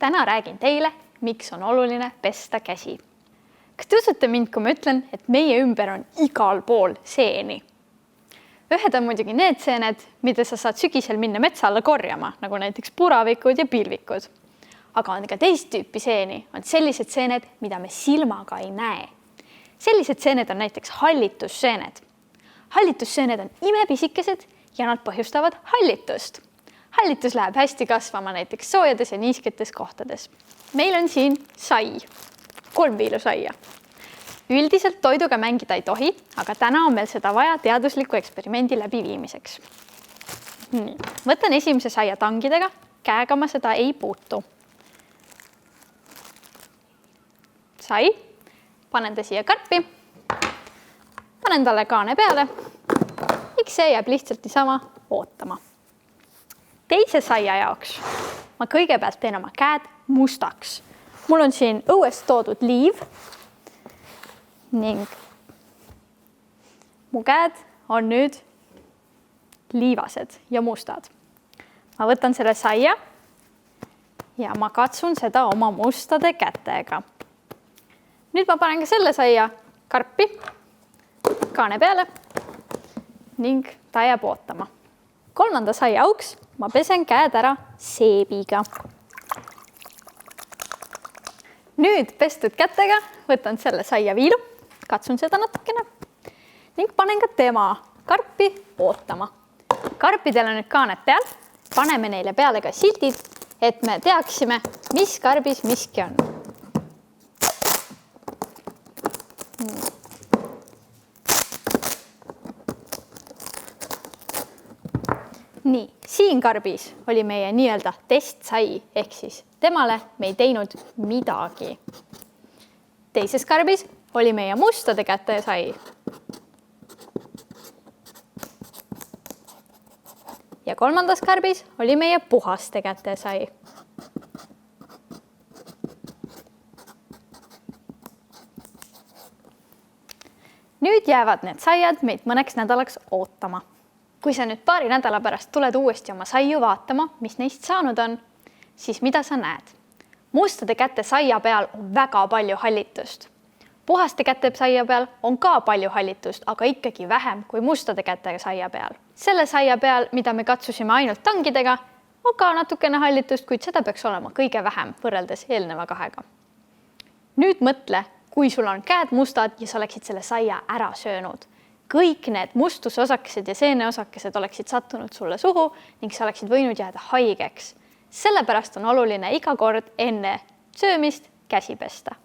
Täna räägin teile, miks on oluline pesta käsi. Kas te usute mind, kui ma ütlen, et meie ümber on igal pool seeni? Ühed on muidugi need seened, mida sa saad sügisel minna metsa alla korjama, nagu näiteks puravikud ja pilvikud. Aga on ka teist tüüpi seeni, on sellised seened, mida me silmaga ei näe. Sellised seened on näiteks hallitusseened. Hallitusseened on imepisikesed ja nad põhjustavad hallitust. Hallitus läheb hästi kasvama näiteks soojades ja niisketes kohtades. Meil on siin sai, 3 viilusaia. Üldiselt toiduga mängida ei tohi, aga täna on meil seda vaja teadusliku eksperimendi läbiviimiseks. Võtan esimese saia tangidega, käega ma seda ei puutu. Sai, panen ta siia karpi, panen talle kaane peale, miks see jääb lihtsalt niisama ootama. Teise saia jaoks ma kõigepealt teen oma käed mustaks. Mul on siin õuest toodud liiv ning mu käed on nüüd liivased ja mustad. Ma võtan selle saia ja ma katsun seda oma mustade kätega. Nüüd ma panen ka selle saia karpi, kaane peale ning ta jääb ootama. 3. saia auks ma pesen käed ära seebiga. Nüüd pestud kätega võtan selle saia viilu, katsun seda natukene ning panen ka tema karpi ootama. Karpidel on nüüd kaaned peal, paneme neile peale ka sildid, et me teaksime, mis karbis miski on. Nii, siin karbis oli meie nii-öelda testsai, ehk siis temale me ei teinud midagi. Teises karbis oli meie mustade käte sai. Ja 3. karbis oli meie puhaste käte sai. Nüüd jäävad need saiad meid mõneks nädalaks ootama. Kui sa nüüd paari nädala pärast tuled uuesti oma saiu vaatama, mis neist saanud on, siis mida sa näed? Mustade käte saia peal on väga palju hallitust. Puhaste käte saia peal on ka palju hallitust, aga ikkagi vähem kui mustade käte saia peal. Selle saia peal, mida me katsusime ainult tangidega, on ka natukene hallitust, kuid seda peaks olema kõige vähem võrreldes eelneva 2. Nüüd mõtle, kui sul on käed mustad ja sa oleksid selle saia ära söönud. Kõik need mustusosakesed ja seeneosakesed oleksid sattunud sulle suhu ning sa oleksid võinud jääda haigeks. Sellepärast on oluline iga kord enne söömist käsi pesta.